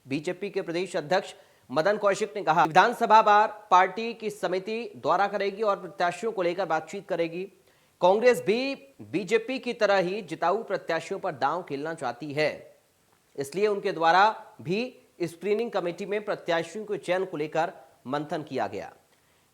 BJP के प्रदेश अध्यक्ष मदन कौशिक ने कहा, विधानसभा बार पार्टी की समिति द्वारा करेगी और प्रत्याशियों को लेकर बातचीत करेगी। कांग्रेस भी बीजेपी की तरह ही जिताऊ प्रत्याशियों पर दांव खेलना चाहती है, इसलिए उनके द्वारा भी स्क्रीनिंग कमेटी में प्रत्याशियों के चयन को लेकर मंथन किया गया।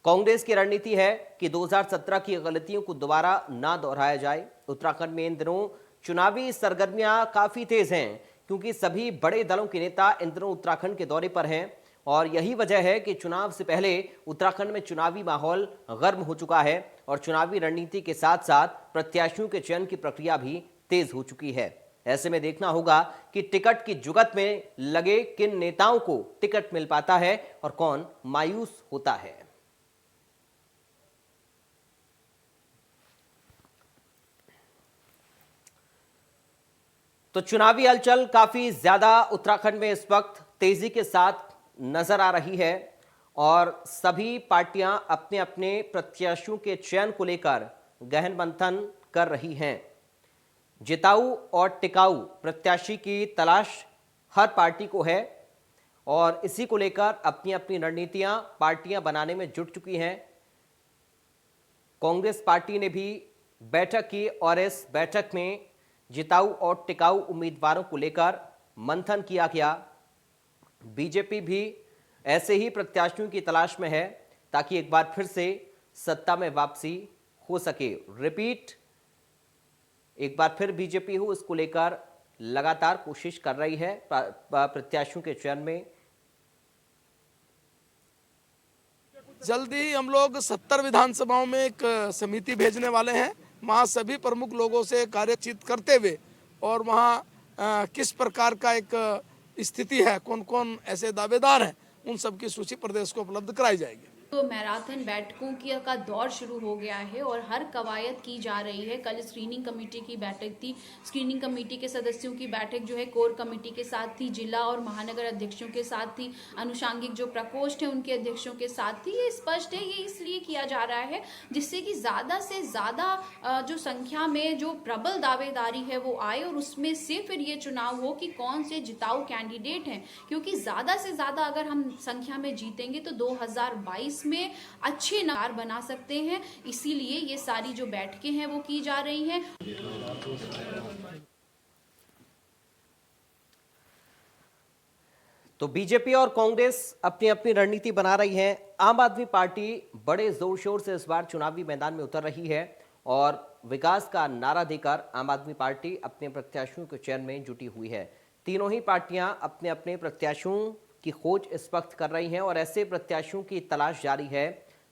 कांग्रेस की रणनीति है कि 2017 की गलतियों को दोबारा ना दोहराया जाए। उत्तराखंड में इन दिनों चुनावी सरगर्मियां काफी तेज हैं, क्योंकि सभी बड़े दलों के नेता इन दिनों उत्तराखंड के दौरे पर हैं और यही वजह है कि चुनाव से पहले उत्तराखंड में चुनावी माहौल गर्म हो चुका है और चुनावी रणनीति के साथ साथ प्रत्याशियों के चयन की प्रक्रिया भी तेज हो चुकी है। ऐसे में देखना होगा कि टिकट की जुगत में लगे किन नेताओं को टिकट मिल पाता है और कौन मायूस होता है। तो चुनावी हलचल काफी ज्यादा उत्तराखंड में इस वक्त तेजी के साथ नजर आ रही है और सभी पार्टियां अपने अपने प्रत्याशियों के चयन को लेकर गहन मंथन कर रही हैं। जिताऊ और टिकाऊ प्रत्याशी की तलाश हर पार्टी को है और इसी को लेकर अपनी अपनी रणनीतियां पार्टियां बनाने में जुट चुकी हैं। कांग्रेस पार्टी ने भी बैठक की और इस बैठक में जिताऊ और टिकाऊ उम्मीदवारों को लेकर मंथन किया गया। बीजेपी भी ऐसे ही प्रत्याशियों की तलाश में है ताकि एक बार फिर से सत्ता में वापसी हो सके। रिपीट, एक बार फिर बीजेपी हो, इसको लेकर लगातार कोशिश कर रही है प्रत्याशियों के चयन में। जल्दी ही हम लोग 70 विधानसभाओं में एक समिति भेजने वाले हैं। वहाँ सभी प्रमुख लोगों से कार्यचित करते हुए और वहाँ किस प्रकार का एक स्थिति है, कौन कौन ऐसे दावेदार हैं, उन सब की सूची प्रदेश को उपलब्ध कराई जाएगी। तो मैराथन बैठकों का दौर शुरू हो गया है और हर कवायद की जा रही है। कल स्क्रीनिंग कमेटी की बैठक थी। स्क्रीनिंग कमेटी के सदस्यों की बैठक जो है कोर कमेटी के साथ थी, जिला और महानगर अध्यक्षों के साथ थी, अनुषांगिक जो प्रकोष्ठ है उनके अध्यक्षों के साथ थी। ये स्पष्ट है, ये इसलिए किया जा रहा है जिससे कि ज़्यादा से ज़्यादा जो संख्या में जो प्रबल दावेदारी है वो आए और उसमें से फिर ये चुनाव हो कि कौन से जिताऊ कैंडिडेट हैं, क्योंकि ज़्यादा से ज़्यादा अगर हम संख्या में जीतेंगे तो 2022 में अच्छे नंबर बना सकते हैं। इसीलिए ये सारी जो बैठकें हैं वो की जा रही हैं। तो बीजेपी और कांग्रेस अपनी अपनी रणनीति बना रही है। आम आदमी पार्टी बड़े जोर शोर से इस बार चुनावी मैदान में उतर रही है और विकास का नारा देकर आम आदमी पार्टी अपने प्रत्याशियों के चयन में जुटी हुई है। तीनों ही पार्टियां अपने अपने प्रत्याशियों की खोज इस वक्त कर रही हैं और ऐसे प्रत्याशियों की तलाश जारी है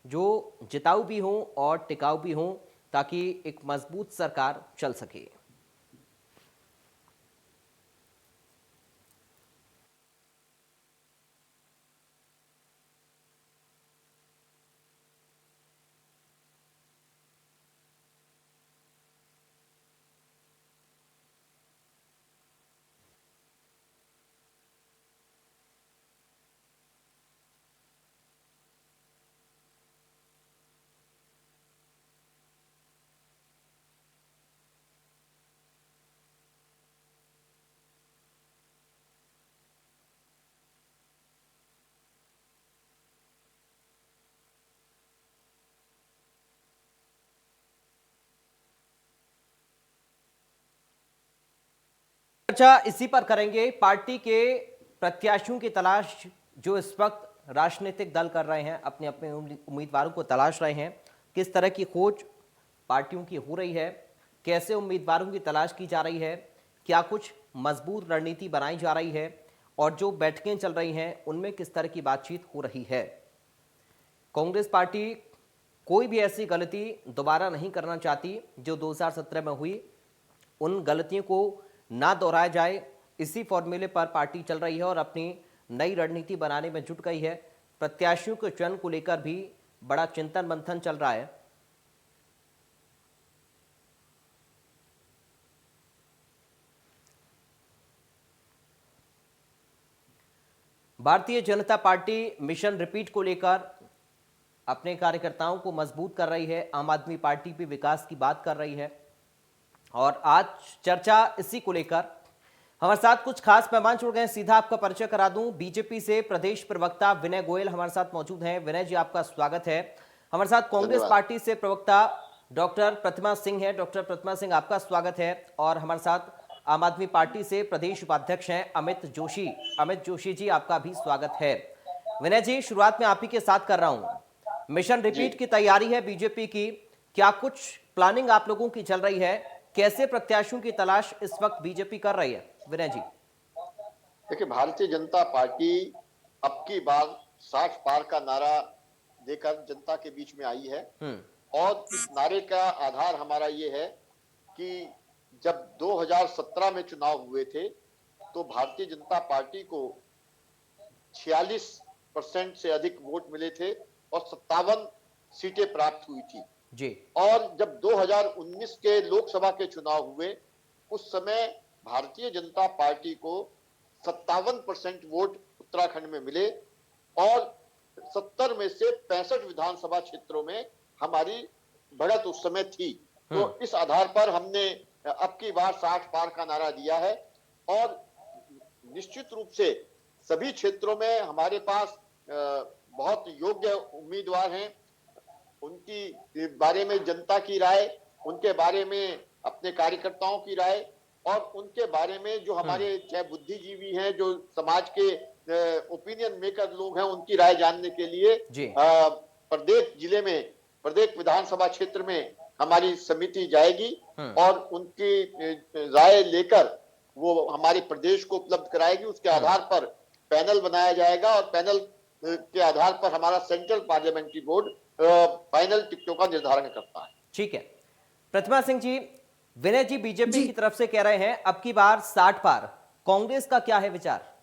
जो जिताऊ भी हों और टिकाऊ भी हों, ताकि एक मजबूत सरकार चल सके। चर्चा इसी पर करेंगे। पार्टी के प्रत्याशियों की तलाश जो इस वक्त राजनीतिक दल कर रहे हैं, अपने अपने उम्मीदवारों को तलाश रहे हैं, किस तरह की खोज पार्टियों की हो रही है, कैसे उम्मीदवारों की तलाश की जा रही है, क्या कुछ मजबूत रणनीति बनाई जा रही है और जो बैठकें चल रही हैं उनमें किस तरह की बातचीत हो रही है। कांग्रेस पार्टी कोई भी ऐसी गलती दोबारा नहीं करना चाहती जो 2017 में हुई। उन गलतियों को ना दोहराया जाए, इसी फॉर्मूले पर पार्टी चल रही है और अपनी नई रणनीति बनाने में जुट गई है। प्रत्याशियों के चयन को लेकर भी बड़ा चिंतन मंथन चल रहा है। Bharatiya Janata party mission repeat को लेकर अपने कार्यकर्ताओं को मजबूत कर रही है। आम आदमी पार्टी भी विकास की बात कर रही है और आज चर्चा इसी को लेकर हमारे साथ कुछ खास मेहमान जुड़ गए हैं, सीधा आपका परिचय करा दूं। बीजेपी से प्रदेश प्रवक्ता विनय गोयल हमारे साथ मौजूद हैं। विनय जी, आपका स्वागत है। हमारे साथ कांग्रेस धन्यवाद। पार्टी से प्रवक्ता डॉक्टर प्रतिमा सिंह है। डॉक्टर प्रतिमा सिंह, आपका स्वागत है। और हमारे साथ आम आदमी पार्टी से प्रदेश उपाध्यक्ष हैं अमित जोशी। अमित जोशी जी, आपका भी स्वागत है। विनय जी, शुरुआत में आप ही के साथ कर रहा हूं। मिशन जी रिपीट की तैयारी है बीजेपी की, क्या कुछ प्लानिंग आप लोगों की चल रही है? कैसे प्रत्याशियों की तलाश इस वक्त बीजेपी कर रही है, विनय जी? देखिए, भारतीय जनता पार्टी अब की बार 60 पार का नारा देकर जनता के बीच में आई है। और इस नारे का आधार हमारा ये है कि जब 2017 में चुनाव हुए थे तो भारतीय जनता पार्टी को 46% से अधिक वोट मिले थे और 57 सीटें प्राप्त हुई थी। जी। और जब 2019 के लोकसभा के चुनाव हुए उस समय भारतीय जनता पार्टी को 57% वोट उत्तराखंड में मिले और 70 में से 65 विधानसभा क्षेत्रों में हमारी बढ़त उस समय थी। तो इस आधार पर हमने अब की बार 60 पार का नारा दिया है और निश्चित रूप से सभी क्षेत्रों में हमारे पास बहुत योग्य उम्मीदवार हैं। उनकी बारे में जनता की राय, उनके बारे में अपने कार्यकर्ताओं की राय और उनके बारे में जो हमारे चाहे बुद्धिजीवी हैं, जो समाज के ओपिनियन मेकर लोग हैं, उनकी राय जानने के लिए जी। प्रत्येक जिले में, प्रत्येक विधानसभा क्षेत्र में हमारी समिति जाएगी और उनकी राय लेकर वो हमारे प्रदेश को उपलब्ध कराएगी। उसके आधार पर पैनल बनाया जाएगा और पैनल के आधार पर हमारा सेंट्रल पार्लियामेंट्री बोर्ड फाइनल टिकटों का निर्धारण करता है। ठीक है। प्रतिमा सिंह जी, विनय जी बीजेपी जी। की तरफ से कह रहे हैं अब की बार 60 पार, कांग्रेस का क्या है विचार?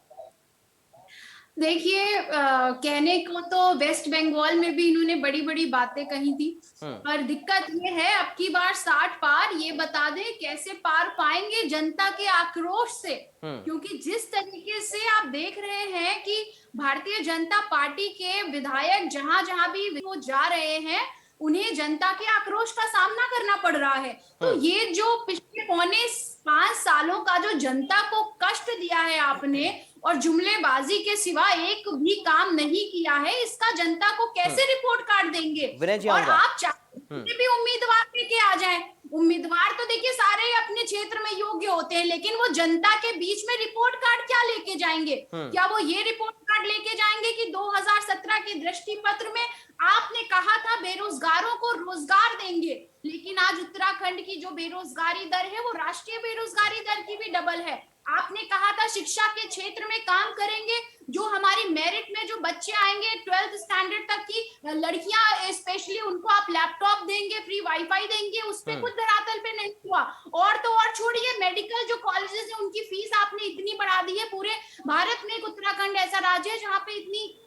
देखिए, कहने को तो वेस्ट बंगाल में भी इन्होंने बड़ी बड़ी बातें कही थी, पर दिक्कत ये है अब की बार 60 पार ये बता दे कैसे पार पाएंगे जनता के आक्रोश से। क्योंकि जिस तरीके से आप देख रहे हैं कि भारतीय जनता पार्टी के विधायक जहां जहां भी वो जा रहे हैं उन्हें जनता के आक्रोश का सामना करना पड़ रहा है। तो ये जो पिछले 5 सालों का जो जनता को कष्ट दिया है आपने और जुमलेबाजी के सिवा एक भी काम नहीं किया है, इसका जनता को कैसे रिपोर्ट कार्ड देंगे? विनय जी, और आऊंगा। आप चाहते भी उम्मीदवार लेके आ जाएं, उम्मीदवार तो देखिए सारे अपने क्षेत्र में योग्य होते हैं, लेकिन वो जनता के बीच में रिपोर्ट कार्ड क्या लेके जाएंगे? क्या वो ये रिपोर्ट कार्ड लेके जाएंगे कि 2017 के दृष्टि पत्र में आपने कहा था बेरोजगारों को रोजगार देंगे, लेकिन आज उत्तराखंड की जो बेरोजगारी दर है वो राष्ट्रीय बेरोजगारी दर की भी डबल है। आपने कहा था शिक्षा के क्षेत्र में काम करेंगे, जो हमारी मेरिट में जो बच्चे आएंगे 12th स्टैंडर्ड तक की लड़कियां स्पेशली उनको आप लैपटॉप देंगे, फ्री वाईफाई देंगे, उस पे कुछ धरातल पे नहीं हुआ। और तो और छोड़िए, मेडिकल जो कॉलेजेस है उनकी फीस आपने इतनी बढ़ा दी है। पूरे भारत में एक उत्तराखंड ऐसा राज्य है जहाँ पे इतनी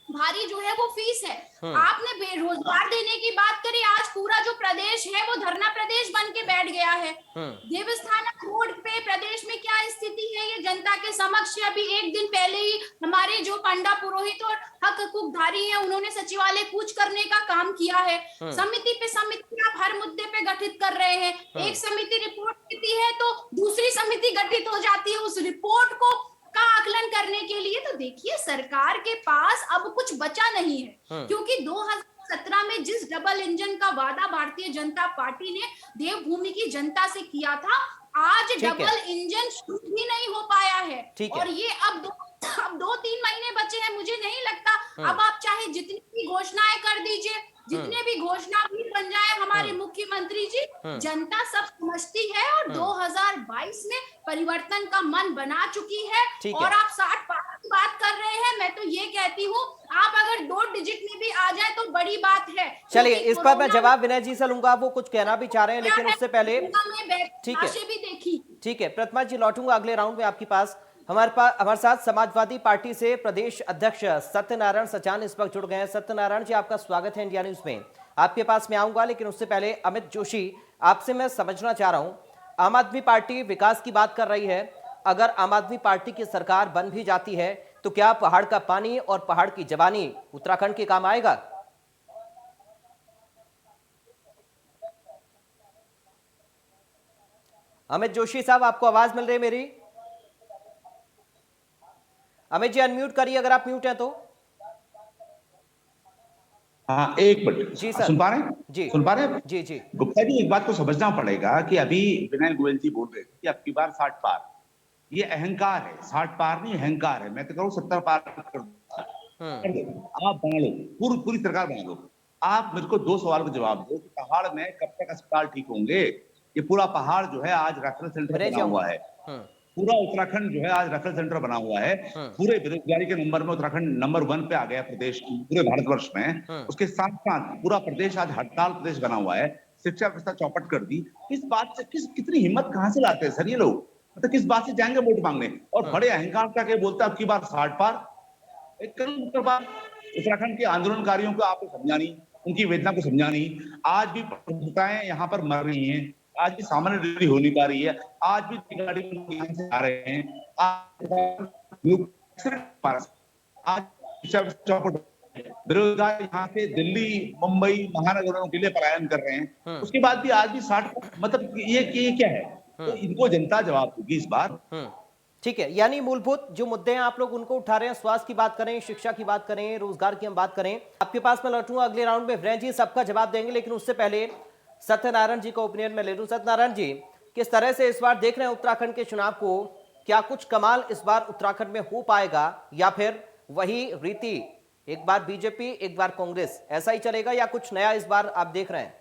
भारी जो है वो फीस है। आपने बेरोजगार देने की बात करी, आज पूरा जो प्रदेश है वो धरना प्रदेश बन के बैठ गया है। देवस्थान रोड पे प्रदेश में क्या स्थिति है ये जनता के समक्ष अभी एक दिन पहले ही हमारे जो पंडा पुरोहित और हक हकूकधारी हैं उन्होंने सचिवालय कूच करने का काम किया है। समिति पे समिति आप हर मुद्दे पे गठित कर रहे हैं। एक समिति रिपोर्ट देती है तो दूसरी समिति गठित हो जाती है उस रिपोर्ट को का आकलन करने के लिए। तो देखिए सरकार के पास अब कुछ बचा नहीं है, क्योंकि 2017 में जिस डबल इंजन का वादा भारतीय जनता पार्टी ने देवभूमि की जनता से किया था, आज डबल इंजन शुरू भी नहीं हो पाया है। और ये अब 2-3 महीने बचे हैं। मुझे नहीं लगता अब आप चाहे जितनी भी घोषणाएं कर दीजिए, जितने भी घोषणा भी बन जाए हमारे मुख्यमंत्री जी, जनता सब समझती है और 2022 में परिवर्तन का मन बना चुकी है। और आप 60 पार की बात कर रहे हैं, मैं तो ये कहती हूँ आप अगर 2 डिजिट में भी आ जाए तो बड़ी बात है। चलिए, इस पर मैं जवाब विनय जी से लूंगा, वो कुछ कहना भी चाह रहे हैं, लेकिन उससे पहले ठीक है प्रतिमा जी, लौटूंगा अगले राउंड में आपके पास। हमारे साथ समाजवादी पार्टी से प्रदेश अध्यक्ष सत्यनारायण सचान इस वक्त जुड़ गए हैं। सत्यनारायण जी, आपका स्वागत है इंडिया न्यूज में। आपके पास मैं आऊंगा, लेकिन उससे पहले अमित जोशी, आपसे मैं समझना चाह रहा हूं, आम आदमी पार्टी विकास की बात कर रही है, अगर आम आदमी पार्टी की सरकार बन भी जाती है तो क्या पहाड़ का पानी और पहाड़ की जवानी उत्तराखंड के काम आएगा? अमित जोशी साहब, आपको आवाज मिल रही है मेरी? अमित जी अनम्यूट करिए अगर आप म्यूट हैं तो। हाँ, एक मिनट। जी सर। सुन पा रहे हैं? जी सुन पा रहे हैं? जी जी गुप्ता जी, एक बात को समझना पड़ेगा कि अभी विनय गोयल जी बोल रहे थे कि अब की बार 60 पार, ये अहंकार है। 60 पार नहीं, अहंकार है। मैं तो कहूँ 70 पार कर दो। आप बना लो, पूरी सरकार बना लो। आप मुझको 2 सवाल का जवाब दो कि पहाड़ में कब तक अस्पताल ठीक होंगे? ये पूरा पहाड़ जो है आज रेफरल सेंटर विनय जी बना हुआ है। पूरा उत्तराखंड जो है आज रेफरल सेंटर बना हुआ है। पूरे बेरोजगारी के नंबर में उत्तराखंड नंबर 1 पे आ गया प्रदेश, पूरे भारतवर्ष में। उसके साथ साथ पूरा प्रदेश आज हड़ताल प्रदेश बना हुआ है। शिक्षा व्यवस्था चौपट कर दी। इस बात से कितनी हिम्मत कहां से लाते हैं सर ये लोग? मतलब किस बात से जाएंगे वोट मांगने? और बड़े अहंकार करके बोलता है अब की बार 60 पार। एक करोड़ बार उत्तराखंड के आंदोलनकारियों को आपको समझानी, उनकी वेदना को समझानी। आज भी प्रमुखताएं यहाँ पर मर रही हैं, आज भी सामान्य डिलीवरी हो नहीं पा रही है, आज भी गाड़ी में लोग यहाँ से आ रहे हैं, आज चौपट, बेरोजगार यहाँ से दिल्ली मुंबई महानगरों के लिए पलायन कर रहे हैं। उसके बाद भी आज भी 60, मतलब ये क्या है? तो इनको जनता जवाब देगी इस बार। ठीक है, यानी मूलभूत जो मुद्दे हैं आप लोग उनको उठा रहे हैं। स्वास्थ्य की बात करें, शिक्षा की बात करें, रोजगार की हम बात करें। आपके पास मैं लौटूंगा अगले राउंड में। वीरेंद्र जी सबका जवाब देंगे, लेकिन उससे पहले सत्यनारायण जी का ओपिनियन में ले लूं। सत्यनारायण जी, किस तरह से इस बार देख रहे हैं उत्तराखंड के चुनाव को? क्या कुछ कमाल इस बार उत्तराखंड में हो पाएगा, या फिर वही रीति, एक बार बीजेपी एक बार कांग्रेस, ऐसा ही चलेगा, या कुछ नया इस बार आप देख रहे हैं?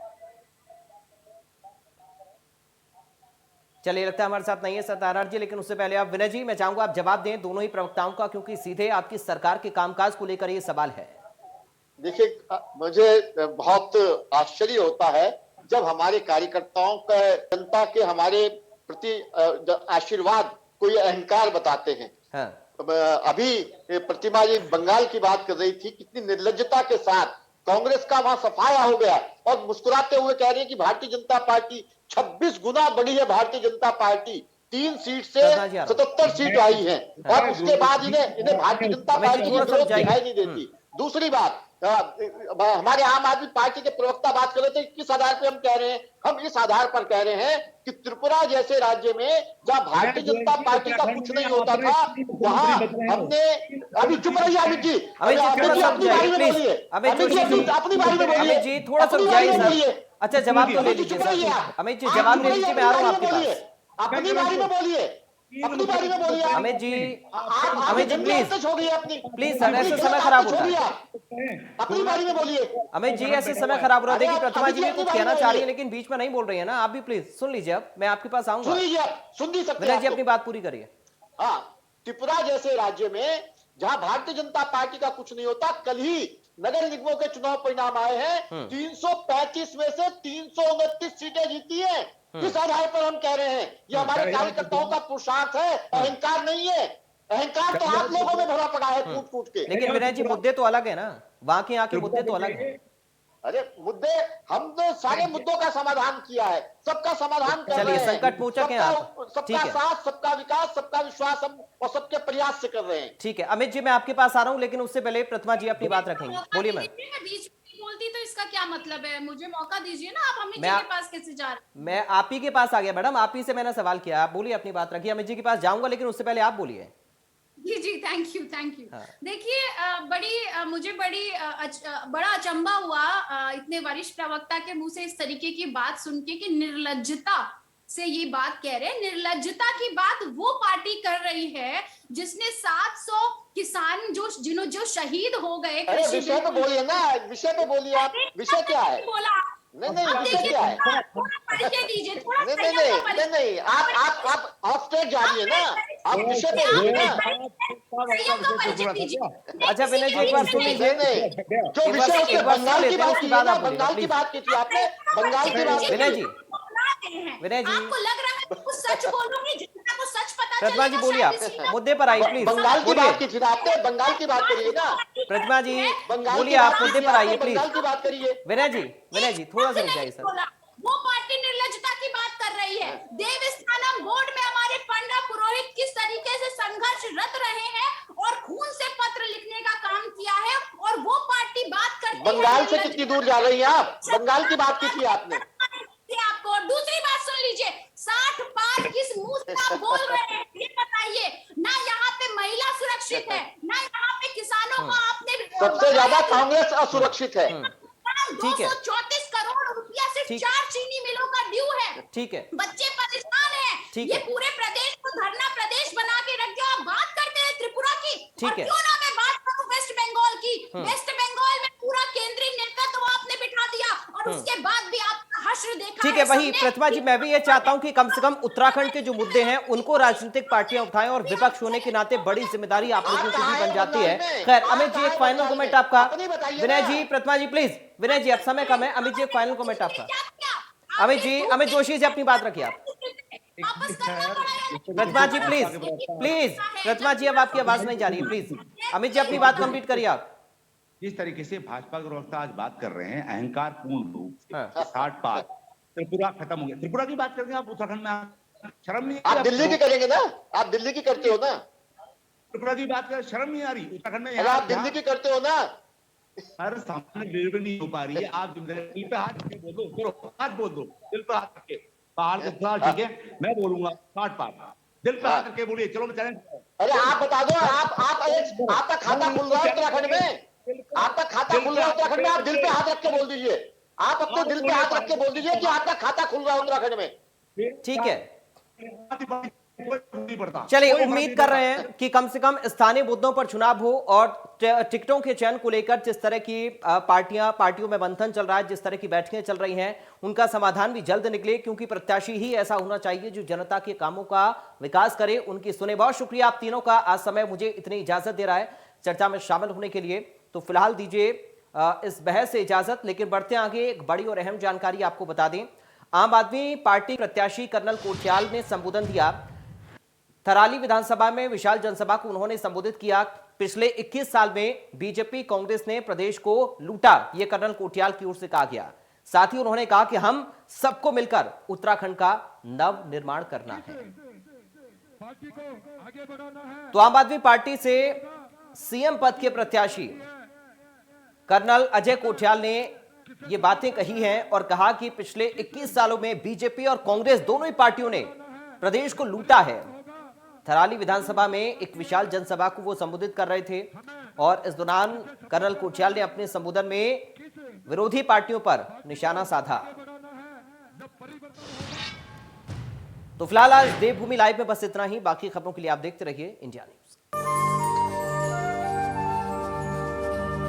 चलिए, लगता है हमारे साथ नहीं है सत्यनारायण जी, लेकिन उससे पहले आप विनय जी, मैं चाहूंगा आप जवाब दें दोनों ही प्रवक्ताओं का, क्योंकि सीधे आपकी सरकार के कामकाज को लेकर ये सवाल है। देखिए, मुझे बहुत आश्चर्य होता है जब हमारे कार्यकर्ताओं का जनता के हमारे प्रति आशीर्वाद कोई अहंकार बताते हैं। हाँ। अभी प्रतिमा जी बंगाल की बात कर रही थी, कितनी निर्लज्जता के साथ कांग्रेस का वहां सफाया हो गया और मुस्कुराते हुए कह रही है कि भारतीय जनता पार्टी 26 गुना बढ़ी है। भारतीय जनता पार्टी 3 सीट से 77 सीट आई है, और उसके बाद इन्हें भारतीय जनता पार्टी की जरूरत दिखाई नहीं देती। दूसरी बात, हमारे आम आदमी पार्टी के प्रवक्ता बात कर रहे थे, किस आधार पर हम कह रहे हैं? हम इस आधार पर कह रहे हैं कि त्रिपुरा जैसे राज्य में जहां भारतीय जनता पार्टी का कुछ नहीं होता था, वहां हमने, अभी चुप रहिए अमित जी, अपनी बारी में बोलिए, अपनी बारी में बोलिए, अमित जी थोड़ा समझाइए। अच्छा, जवाब तो ले लीजिए अमित जी, जवाब ले लीजिए, मैं आ रहा हूं आपके पास। अपनी बारी में बोलिए, अपनी बारी में बोलिए अमित जी प्लीज सर, ऐसे समय खराब होता है। अपनी बारी में बोलिए अमित जी, ऐसे समय खराब हो रहा है। देखिए, प्रतिमा जी भी कुछ कहना चाह रही है, लेकिन बीच में नहीं बोल रही है ना। आप भी प्लीज सुन लीजिए, अब मैं आपके पास आऊंगा। सुन नहीं सकते विनय जी, अपनी बात पूरी करिए। हाँ, त्रिपुरा जैसे राज्य में जहां भारतीय जनता पार्टी का कुछ नहीं होता, कल ही नगर निगमों के चुनाव परिणाम आए हैं, 335 में से 329 सीटें जीती हैं। किस आधार पर हम कह रहे हैं? ये हमारे कार्यकर्ताओं का पुरुषार्थ है, अहंकार नहीं है। अहंकार तो आप लोगों में भरा पड़ा है कूट कूट के। लेकिन विनय जी, मुद्दे तो अलग है ना, वहां के यहाँ के मुद्दे तो अलग है। अरे मुद्दे, हमने सारे मुद्दों का समाधान किया है, सबका समाधान कर रहे हैं। संकट मोचक हैं आप। सबका साथ, सबका विकास, सबका विश्वास हम और सबके प्रयास से कर रहे हैं। ठीक है अमित जी, मैं आपके पास आ रहा हूँ, लेकिन उससे पहले प्रतिमा जी अपनी बात रखेंगे। बोलिए। मैं बोलती तो इसका क्या मतलब है? मुझे मौका दीजिए ना। आप अमित जी के पास कैसे जा रहे हैं? मैं आप ही के पास आ गया मैडम, आप ही से मैंने सवाल किया। आप बोलिए, अपनी बात रखिए। अमित जी के पास जाऊंगा, लेकिन उससे पहले आप बोलिए। जी, थैंक यू। हाँ। देखिए, मुझे बड़ा अचंभा हुआ इतने वरिष्ठ प्रवक्ता के मुंह से इस तरीके की बात सुन के कि निर्लज्जता से ये बात कह रहे हैं। निर्लज्जता की बात वो पार्टी कर रही है जिसने 700 किसान जो शहीद हो गए। विषय पे बोलिए ना, विषय पे बोलिए आप। विषय क्या है? नहीं, विषय क्या है? नहीं, आप ऑफ स्टेज जा रही है ना, आप विषय पे बोलिए ना। अच्छा विनय जी, एक बार सुन लीजिए। जो विषय उसके बंगाल की बात की ना, बंगाल की बात की थी आपने, बंगाल की बात। विनय जी, आपको लग रहा है कुछ सच बोलूंगी, जनता को सच पता प्रतिमा जी बोलिए, आप मुद्दे पर आइए प्लीज। बंगाल की बात की थी आपने, बंगाल की बात करिए ना। प्रतिमा जी बोलिए, आप मुद्दे पर आइए प्लीज। बंगाल की बात करिए। विनय जी थोड़ा सा रुक जाइए सर। वो पार्टी निर्लज्जता की बात कर रही है। देवस्थानम बोर्ड में हमारे पंडा पुरोहित किस तरीके से संघर्षरत रहे हैं और खून से पत्र लिखने का काम किया है, और वो पार्टी बात करती है। बंगाल से कितनी दूर जा रही हैं आप? बंगाल की बात की थी आपने। आपको दूसरी बात सुन लीजिए, 60 पार किस मुंह से आप बोल रहे हैं ये बताइए ना। यहाँ पे महिला सुरक्षित है, सबसे ज्यादा कांग्रेस असुरक्षित है। ठीक है। 234 करोड़ रुपया सिर्फ ठीक। 4 चीनी मिलों का ड्यू है। ठीक है। बच्चे परेशान हैं। ठीक ये है। पूरे प्रदेश को धरना प्रदेश बना के रख दिया। आप बात करते हैं त्रिपुरा की, ठीक और है। क्यों ना मैं बात करूं वेस्ट बंगाल की। वेस्ट बंगाल में पूरा केंद्रीय नेतृत्व आपने बिठा दिया, और उसके बाद भी आपका हश्र देखा ठीक है, वही सबने प्रतिमा जी, कि- मैं भी ये चाहता हूं कि कम से कम उत्तराखंड के जो मुद्दे हैं उनको राजनीतिक पार्टियां उठाएं, और विपक्ष होने के नाते बड़ी जिम्मेदारी आप लोगों की भी बन जाती है। खैर, अमित जी, एक फाइनल कमेंट आपका। विनय जी, प्रतिमा जी प्लीज। विनय जी, अब समय कम है। अमित जी, एक फाइनल कमेंट आपका। क्या किया? अमित जी, अमित जोशी जी, अपनी बात रखिए आप। वापस करना पड़ा है। प्रतिमा जी प्लीज, प्लीज। प्रतिमा जी, अब आपकी आवाज नहीं जा रही है, प्लीज। अमित जी, अपनी बात कंप्लीट करिए आप। जिस तरीके से भाजपा के प्रवक्ता आज बात कर रहे हैं अहंकार पूर्ण रूप से, हाँ। 60 त्रिपुरा खत्म हो गया। त्रिपुरा की बात करके आप उत्तराखंड में शर्म नहीं आप दिल्ली की करेंगे ना, आप दिल्ली की करते हो ना, त्रिपुरा की बात कर शर्म नहीं आ रही उत्तराखंड में? अरे आप दिल्ली की करते हो ना। हर सामने डिलीवरी नहीं हो पा रही है। आप दिल पे हाथ रख के बोल दो, चलो हाथ बोल दो, दिल पे हाथ रख के। पहाड़ के खिलाफ ठीक है, मैं बोलूंगा 60 पार, दिल पे हाथ रख के बोलिए, चलो मैं चैलेंज। अरे आप बता दो, आपका खाता खुल रहा है उत्तराखंड में, आपका खाता खुल रहा है उत्तराखंड में, आप दिल पे हाथ रख के बोल दीजिए, आप अपने दिल पे हाथ रख के बोल दीजिए कि आपका खाता खुल रहा है उत्तराखंड में। ठीक है, पड़ता। चलिए, उम्मीद कर रहे हैं कि कम से कम स्थानीय मुद्दों पर चुनाव हो, और टिकटों के चयन को लेकर जिस तरह की पार्टियों में मंथन चल रहा है, जिस तरह की बैठकें चल रही हैं, उनका समाधान भी जल्द निकले, क्योंकि प्रत्याशी ही ऐसा होना चाहिए जो जनता के कामों का विकास करे, उनकी सुने। बहुत शुक्रिया आप तीनों का, आज समय मुझे इतनी इजाजत दे रहा है चर्चा में शामिल होने के लिए। तो फिलहाल दीजिए इस बहस से इजाजत, लेकिन बढ़ते आगे एक बड़ी और अहम जानकारी आपको बता दें। आम आदमी पार्टी प्रत्याशी कर्नल कोटियाल ने संबोधन दिया। थराली विधानसभा में विशाल जनसभा को उन्होंने संबोधित किया। पिछले 21 साल में बीजेपी कांग्रेस ने प्रदेश को लूटा, यह कर्नल कोटियाल की ओर से कहा गया। साथ ही उन्होंने कहा कि हम सबको मिलकर उत्तराखंड का नव निर्माण करना है। तो आम आदमी पार्टी से सीएम पद के प्रत्याशी कर्नल अजय कोटियाल ने ये बातें कही हैं और कहा कि पिछले 21 सालों में बीजेपी और कांग्रेस दोनों ही पार्टियों ने प्रदेश को लूटा है। थराली विधानसभा में एक विशाल जनसभा को वो संबोधित कर रहे थे, और इस दौरान कर्नल कोटियाल ने अपने संबोधन में विरोधी पार्टियों पर निशाना साधा। तो फिलहाल आज देवभूमि लाइव में बस इतना ही। बाकी खबरों के लिए आप देखते रहिए इंडिया न्यूज।